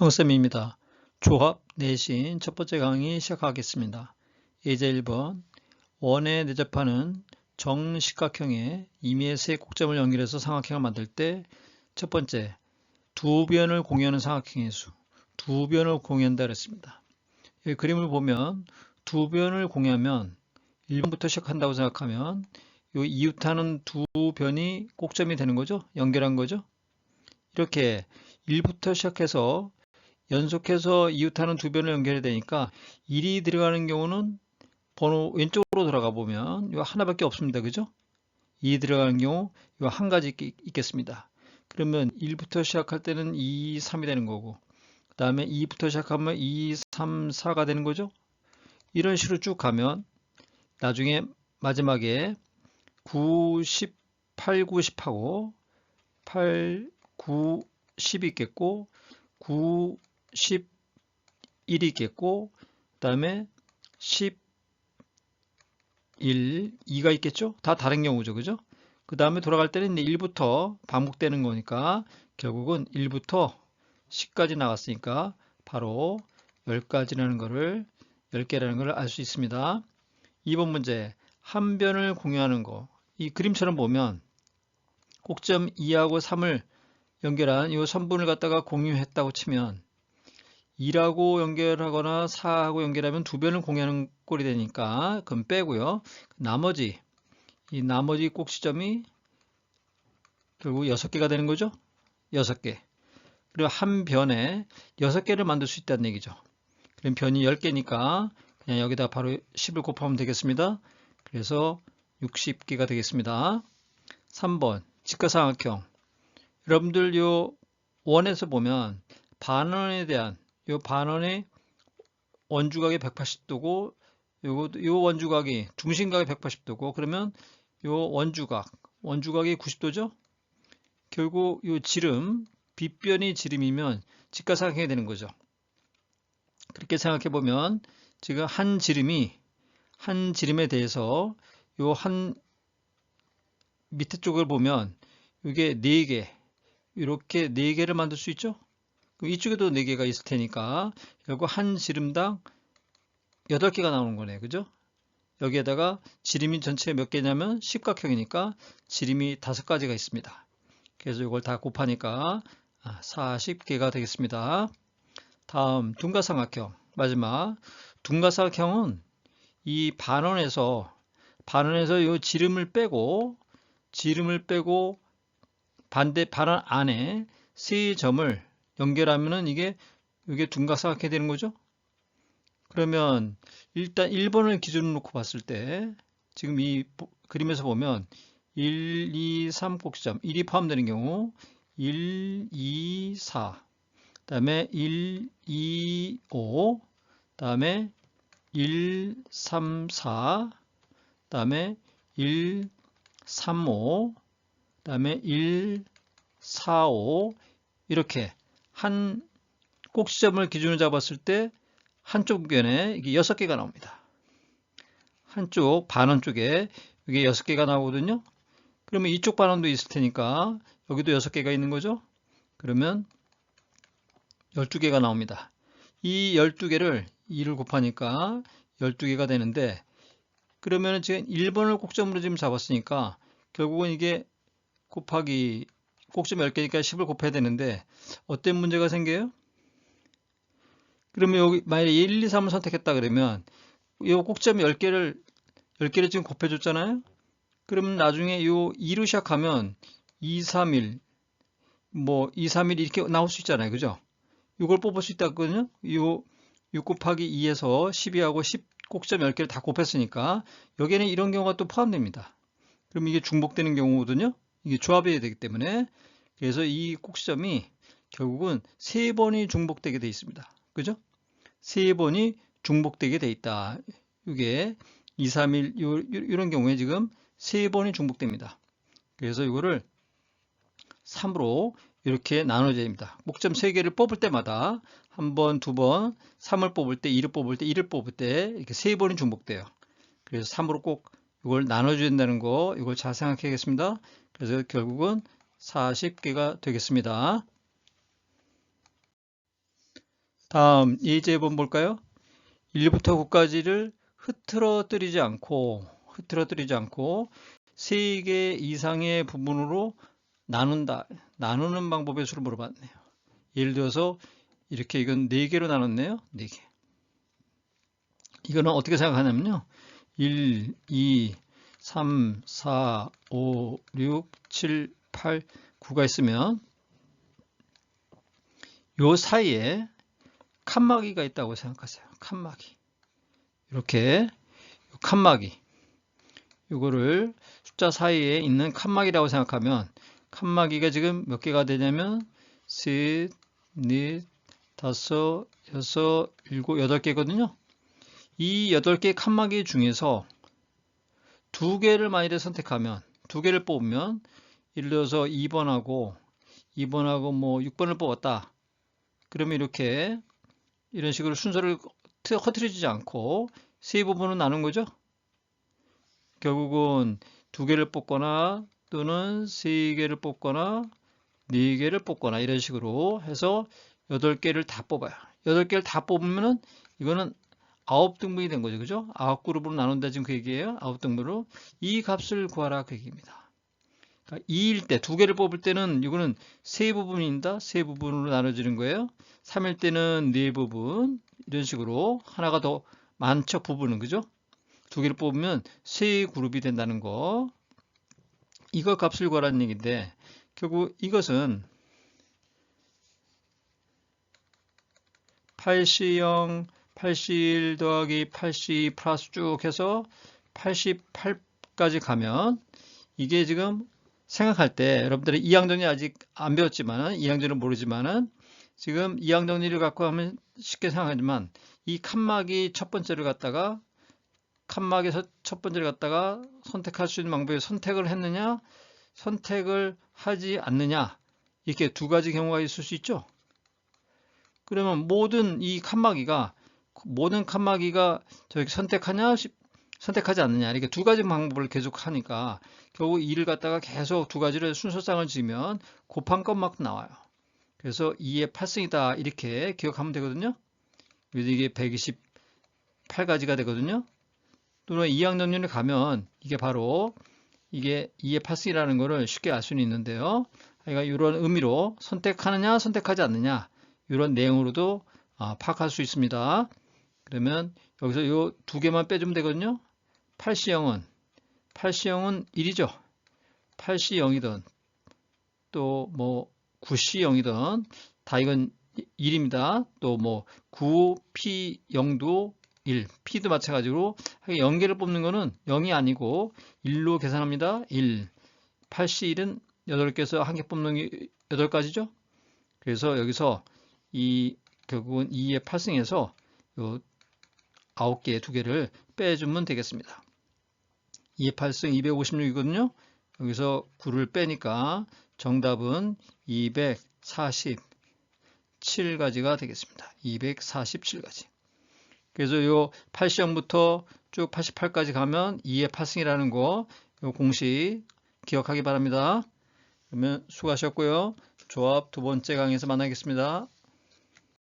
형쌤입니다. 조합 내신 첫 번째 강의 시작하겠습니다. 예제 1번 원에 내접하는 정식각형의 임의의 세 꼭점을 연결해서 삼각형을 만들 때 첫 번째, 두 변을 공유하는 삼각형의 수, 두 변을 공유한다 그랬습니다. 이 그림을 보면 두 변을 공유하면 1번부터 시작한다고 생각하면 이 이웃하는 두 변이 꼭점이 되는 거죠. 연결한 거죠. 이렇게 1부터 시작해서 연속해서 이웃하는 두 변을 연결해야 되니까 1이 들어가는 경우는 번호 왼쪽으로 들어가 보면 이거 하나밖에 없습니다. 그죠? 2 들어가는 경우 이거 한 가지 있겠습니다. 그러면 1부터 시작할 때는 2, 3이 되는 거고 그 다음에 2부터 시작하면 2, 3, 4가 되는 거죠. 이런 식으로 쭉 가면 나중에 마지막에 9, 10, 8, 9, 10하고 8, 9, 10이 있겠고 9, 11이 있겠고 그 다음에 11, 2가 있겠죠? 다 다른 경우죠. 그죠? 그 다음에 돌아갈 때는 1부터 반복되는 거니까 결국은 1부터 10까지 나갔으니까 바로 10가지라는 거를 10개라는 걸 알 수 있습니다. 2번 문제 한 변을 공유하는 거. 이 그림처럼 보면 꼭점 2하고 3을 연결한 이 선분을 갖다가 공유했다고 치면 2라고 연결하거나 4하고 연결하면 두 변을 공유하는 꼴이 되니까 그건 빼고요. 이 나머지 꼭지점이 결국 6개가 되는 거죠. 6개. 그리고 한 변에 6개를 만들 수 있다는 얘기죠. 그럼 변이 10개니까 그냥 여기다 바로 10을 곱하면 되겠습니다. 그래서 60개가 되겠습니다. 3번 직각삼각형. 여러분들 요 원에서 보면 반원에 대한 요 반원의 원주각이 180도고 요 원주각이 중심각이 180도고 그러면 요 원주각이 90도죠. 결국 요 지름 빗변이 지름이면 직각삼각형이 되는 거죠. 그렇게 생각해 보면 지금 한 지름에 대해서 요 한 밑에 쪽을 보면 이게 4개 이렇게 4개를 만들 수 있죠. 이쪽에도 4개가 있을 테니까 결국 한 지름당 8개가 나오는 거네요. 그죠? 여기에다가 지름이 전체 몇 개냐면 십각형이니까 지름이 5가지가 있습니다. 그래서 이걸 다 곱하니까 40개가 되겠습니다. 다음 둔각삼각형 마지막 둔각삼각형은 이 반원에서 이 지름을 빼고 반대 반원 안에 세 점을 연결하면은 이게 둔각삼각형이 되는 거죠. 그러면 일단 1번을 기준으로 놓고 봤을 때 지금 이 그림에서 보면 1, 2, 3 꼭지점 1이 포함되는 경우 1, 2, 4 그다음에 1, 2, 5 그다음에 1, 3, 4 그다음에 1, 3, 5 그다음에 1, 4, 5 이렇게 한 꼭지점을 기준으로 잡았을 때 한쪽 변에 이게 6개가 나옵니다. 한쪽 반원 쪽에 이게 6개가 나오거든요. 그러면 이쪽 반원도 있을 테니까 여기도 6개가 있는 거죠. 그러면 12개가 나옵니다. 이 12개를 2를 곱하니까 12개가 되는데 그러면 지금 1번을 꼭점으로 지금 잡았으니까 결국은 이게 곱하기 꼭점 10개니까 10을 곱해야 되는데 어떤 문제가 생겨요? 그러면 여기 만약에 1, 2, 3을 선택했다 그러면 이 꼭점 10개를 지금 곱해줬잖아요. 그러면 나중에 이 2로 시작하면 2, 3, 1, 2, 3, 1 이렇게 나올 수 있잖아요. 그죠? 이걸 뽑을 수 있다거든요. 6 곱하기 2에서 12하고 10 꼭점 10개를 다 곱했으니까 여기에는 이런 경우가 또 포함됩니다. 그럼 이게 중복되는 경우거든요. 이게 조합해야 되기 때문에 그래서 이 꼭지점이 결국은 3번이 중복되게 되어 있습니다. 그죠? 3번이 중복되게 되어 있다. 이게 2, 3, 1 이런 경우에 지금 3번이 중복됩니다. 그래서 이거를 3으로 이렇게 나눠줘야 됩니다. 꼭점 3개를 뽑을 때마다 한 번, 두 번, 3을 뽑을 때, 2를 뽑을 때, 1을 뽑을 때 이렇게 3번이 중복돼요. 그래서 3으로 꼭 이걸 나눠줘야 된다는 거 이걸 잘 생각해야겠습니다. 그래서 결국은 40개가 되겠습니다. 다음 예제번 볼까요? 1부터 9까지를 흐트러뜨리지 않고 3개 이상의 부분으로 나누는 방법의 수를 물어봤네요. 예를 들어서 이렇게 이건 4개로 나눴네요. 4개. 이거는 어떻게 생각하냐면요. 1, 2, 3, 4, 5, 6, 7, 8, 9가 있으면 요 사이에 칸막이가 있다고 생각하세요. 칸막이. 이렇게 칸막이. 이거를 숫자 사이에 있는 칸막이라고 생각하면 칸막이가 지금 몇 개가 되냐면 셋, 넷, 다섯, 여섯, 일곱, 8개거든요. 이 8개 칸막이 중에서 2개를 만일에 선택하면 2개를 뽑으면 예를 들어서 2번하고 뭐 6번을 뽑았다. 그러면 이렇게 이런 식으로 순서를 흐트러지지 않고 세 부분으로 나눈 거죠. 결국은 2개를 뽑거나 또는 3개를 뽑거나 4개를 뽑거나 이런 식으로 해서 8개를 다 뽑아요. 8개를 다 뽑으면은 이거는 9등분이 된 거죠. 그죠? 9그룹으로 나눈다 지금 그 얘기예요. 9등분으로. 이 값을 구하라 그 얘기입니다. 그러니까 2일 때 2개를 뽑을 때는 이거는 세 부분입니다. 세 부분으로 나눠지는 거예요. 3일 때는 4부분 이런 식으로 하나가 더 많죠. 부분은 그죠? 2개를 뽑으면 세 그룹이 된다는 거. 이거 값을 구하라는 얘기인데 결국 이것은 80, 81 더하기 82 플러스 쭉 해서 88까지 가면 이게 지금 생각할 때 여러분들이 이항정리 아직 안 배웠지만은 이항정리는 모르지만은 지금 이항정리를 갖고 하면 쉽게 생각하지만 이 칸막이 첫 번째를 갖다가 칸막에서 첫 번째를 갖다가 선택할 수 있는 방법이 선택을 했느냐 선택을 하지 않느냐 이렇게 두 가지 경우가 있을 수 있죠. 그러면 모든 칸막이가 저렇게 선택하냐 선택하지 않느냐 이렇게 두 가지 방법을 계속 하니까 결국 이를 갖다가 계속 두 가지를 순서상을 지으면 곱한 것만큼 나와요. 그래서 2의 8승이다 이렇게 기억하면 되거든요. 그래서 이게 128가지가 되거든요. 또는 2항정리를 가면 이게 바로 이게 2의 8승이라는 거를 쉽게 알 수는 있는데요. 그러니까 이런 의미로 선택하느냐 선택하지 않느냐 이런 내용으로도 파악할 수 있습니다. 그러면 여기서 이 두 개만 빼주면 되거든요. 8C0은 1이죠. 8C0이든 또 뭐 9C0이든 다 이건 1입니다. 또 뭐 9P0도 1, P도 마찬가지로 0개를 뽑는 거는 0이 아니고 1로 계산합니다. 1, 8C1은 8개에서 한 개 뽑는 게 8가지죠. 그래서 여기서 결국은 2의 8승에서 요 9개, 2개를 빼주면 되겠습니다. 2의 8승 256이거든요. 여기서 9를 빼니까 정답은 247가지가 되겠습니다. 247가지. 그래서 요 80부터 쭉 88까지 가면 2의 8승이라는 거, 요 공식 기억하기 바랍니다. 그러면 수고하셨고요. 조합 두 번째 강의에서 만나겠습니다.